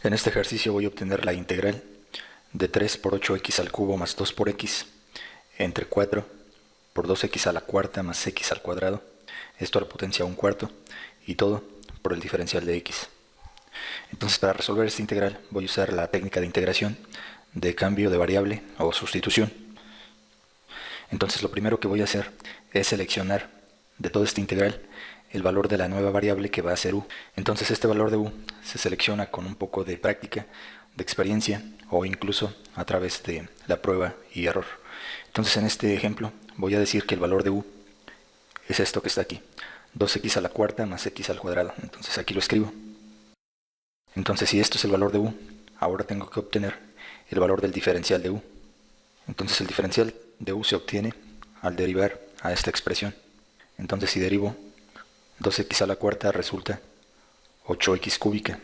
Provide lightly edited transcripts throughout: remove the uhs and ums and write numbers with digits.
En este ejercicio voy a obtener la integral de 3 por 8x al cubo más 2 por x entre 4 por 2x a la cuarta más x al cuadrado, esto a la potencia 1/4, y todo por el diferencial de x. Entonces, para resolver esta integral voy a usar la técnica de integración de cambio de variable o sustitución. Entonces, lo primero que voy a hacer es seleccionar de toda esta integral el valor de la nueva variable que va a ser u. Entonces, este valor de u se selecciona con un poco de práctica, de experiencia o incluso a través de la prueba y error. Entonces, en este ejemplo voy a decir que el valor de u es esto que está aquí, 2x a la cuarta más x al cuadrado. Entonces aquí lo escribo. Entonces, si esto es el valor de u, ahora tengo que obtener el valor del diferencial de u. Entonces, el diferencial de u se obtiene al derivar a esta expresión. Entonces, si derivo 2x a la cuarta, resulta 8x cúbica.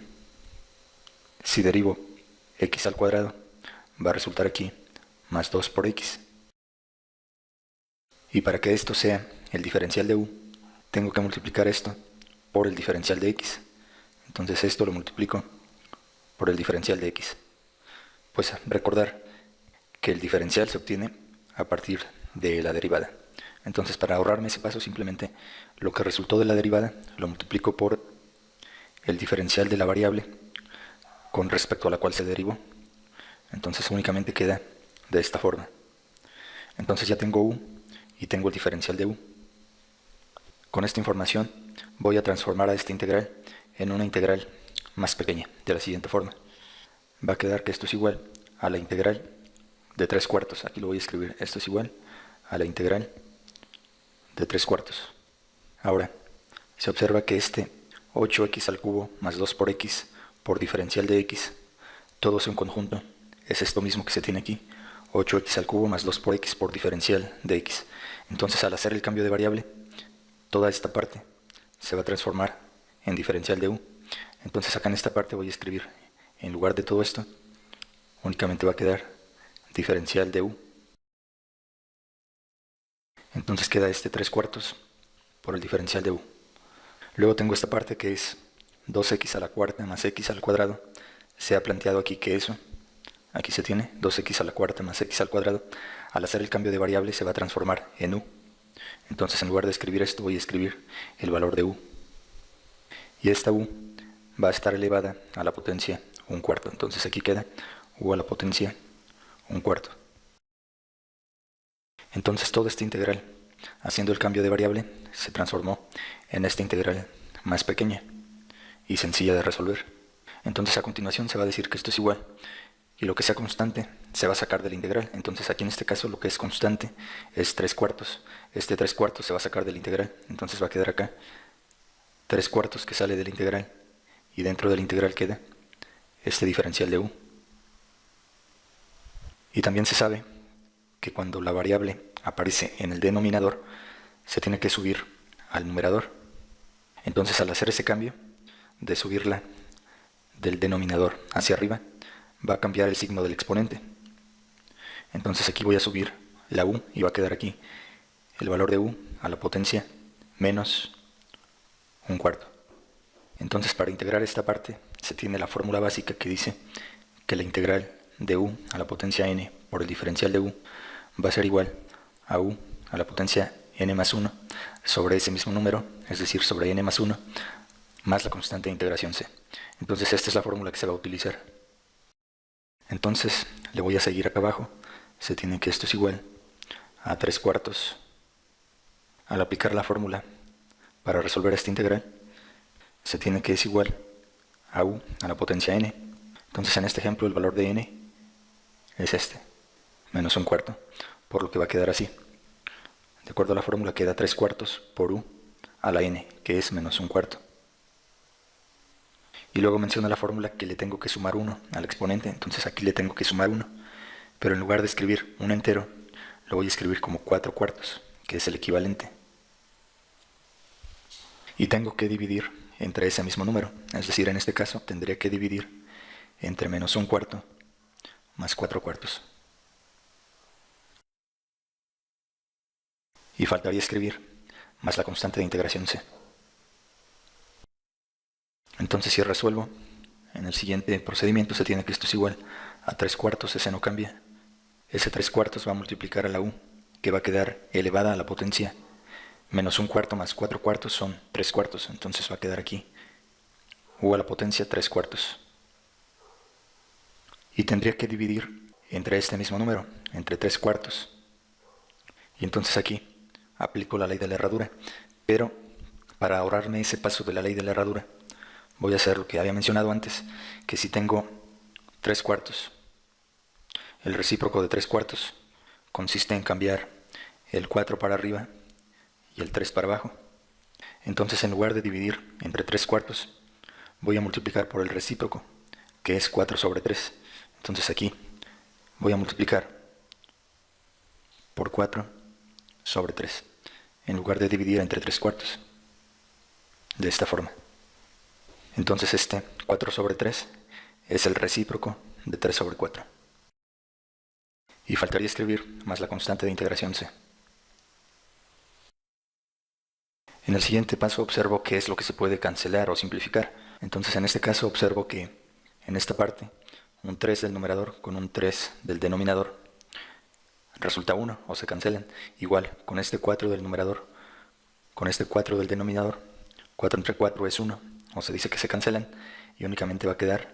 Si derivo x al cuadrado, va a resultar aquí más 2 por x. Y para que esto sea el diferencial de u, tengo que multiplicar esto por el diferencial de x. Entonces esto lo multiplico por el diferencial de x. Pues recordar que el diferencial se obtiene a partir de la derivada. Entonces, para ahorrarme ese paso, simplemente lo que resultó de la derivada lo multiplico por el diferencial de la variable con respecto a la cual se derivó. Entonces únicamente queda de esta forma. Entonces ya tengo u y tengo el diferencial de u. Con esta información voy a transformar a esta integral en una integral más pequeña, de la siguiente forma. Va a quedar que esto es igual a la integral de 3/4. Aquí lo voy a escribir. Esto es igual a la integral de 3/4. Ahora, se observa que este 8x al cubo más 2 por x por diferencial de x, todo es un conjunto. Es esto mismo que se tiene aquí, 8x al cubo más 2 por x por diferencial de x. Entonces, al hacer el cambio de variable, toda esta parte se va a transformar en diferencial de u. Entonces, acá en esta parte voy a escribir, en lugar de todo esto, únicamente va a quedar diferencial de u. Entonces queda este 3/4 por el diferencial de u. Luego tengo esta parte que es 2x a la cuarta más x al cuadrado. Se ha planteado aquí que eso, aquí se tiene 2x a la cuarta más x al cuadrado. Al hacer el cambio de variable se va a transformar en u. Entonces, en lugar de escribir esto, voy a escribir el valor de u. Y esta u va a estar elevada a la potencia 1/4. Entonces aquí queda u a la potencia 1/4. Entonces toda esta integral, haciendo el cambio de variable, se transformó en esta integral más pequeña y sencilla de resolver. Entonces, a continuación se va a decir que esto es igual, y lo que sea constante se va a sacar de la integral. Entonces aquí en este caso lo que es constante es 3/4. Este 3/4 se va a sacar de la integral. Entonces va a quedar acá 3/4 que sale de la integral, y dentro de la integral queda este diferencial de u. Y también se sabe que cuando la variable aparece en el denominador, se tiene que subir al numerador. Entonces, al hacer ese cambio de subirla del denominador hacia arriba, va a cambiar el signo del exponente. Entonces aquí voy a subir la u y va a quedar aquí el valor de u a la potencia menos 1/4. Entonces, para integrar esta parte se tiene la fórmula básica que dice que la integral de u a la potencia n por el diferencial de u va a ser igual a u a la potencia n más 1 sobre ese mismo número, es decir, sobre n más 1, más la constante de integración c. Entonces esta es la fórmula que se va a utilizar. Entonces le voy a seguir acá abajo. Se tiene que esto es igual a 3/4. Al aplicar la fórmula para resolver esta integral, se tiene que es igual a u a la potencia n. Entonces, en este ejemplo el valor de n es este, menos 1/4, por lo que va a quedar así. De acuerdo a la fórmula queda 3/4 por u a la n, que es menos 1/4. Y luego menciona la fórmula que le tengo que sumar 1 al exponente. Entonces aquí le tengo que sumar 1, pero en lugar de escribir un entero, lo voy a escribir como 4/4, que es el equivalente. Y tengo que dividir entre ese mismo número, es decir, en este caso tendría que dividir entre menos 1/4 más 4/4. Y faltaría escribir más la constante de integración c. Entonces, si resuelvo en el siguiente procedimiento se tiene que esto es igual a 3/4, ese no cambia. Ese 3/4 va a multiplicar a la u, que va a quedar elevada a la potencia menos 1/4 más 4/4 son 3/4, entonces va a quedar aquí u a la potencia 3/4. Y tendría que dividir entre este mismo número, entre 3/4. Y entonces aquí aplico la ley de la herradura, pero para ahorrarme ese paso de la ley de la herradura, voy a hacer lo que había mencionado antes, que si tengo 3/4, el recíproco de 3/4 consiste en cambiar el 4 para arriba y el 3 para abajo. Entonces en lugar de dividir entre 3/4, voy a multiplicar por el recíproco, que es 4/3. Entonces aquí voy a multiplicar por 4/3, en lugar de dividir entre 3/4, de esta forma. Entonces este 4/3 es el recíproco de 3/4. Y faltaría escribir más la constante de integración c. En el siguiente paso observo qué es lo que se puede cancelar o simplificar. Entonces en este caso observo que en esta parte un 3 del numerador con un 3 del denominador resulta 1 o se cancelan. Igual con este 4 del numerador con este 4 del denominador, 4 entre 4 es 1 o se dice que se cancelan y únicamente va a quedar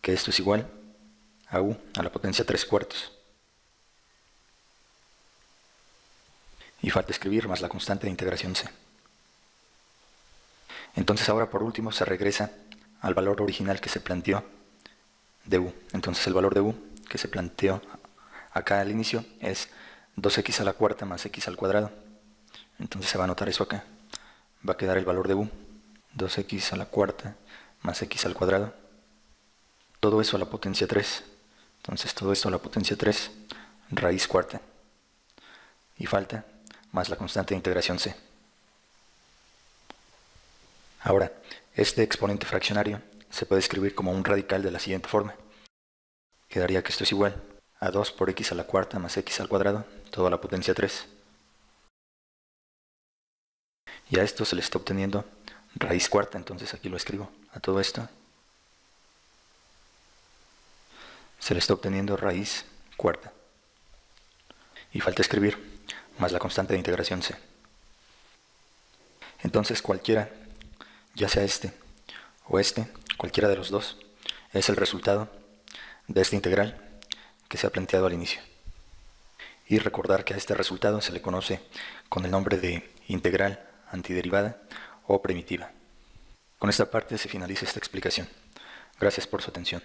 que esto es igual a u a la potencia 3/4. Y falta escribir más la constante de integración c. Entonces ahora por último se regresa al valor original que se planteó de u. Entonces el valor de u que se planteó acá al inicio es 2x a la cuarta más x al cuadrado. Entonces se va a anotar eso acá. Va a quedar el valor de u, 2x a la cuarta más x al cuadrado. Todo eso a la potencia 3. Entonces todo esto a la potencia 3, raíz cuarta. Y falta más la constante de integración c. Ahora, este exponente fraccionario se puede escribir como un radical de la siguiente forma. Quedaría que esto es igual a 2 por x a la cuarta más x al cuadrado, todo a la potencia 3. Y a esto se le está obteniendo raíz cuarta, entonces aquí lo escribo. A todo esto se le está obteniendo raíz cuarta. Y falta escribir más la constante de integración c. Entonces cualquiera, ya sea este o este, cualquiera de los dos, es el resultado de esta integral que se ha planteado al inicio. Y recordar que a este resultado se le conoce con el nombre de integral antiderivada o primitiva. Con esta parte se finaliza esta explicación. Gracias por su atención.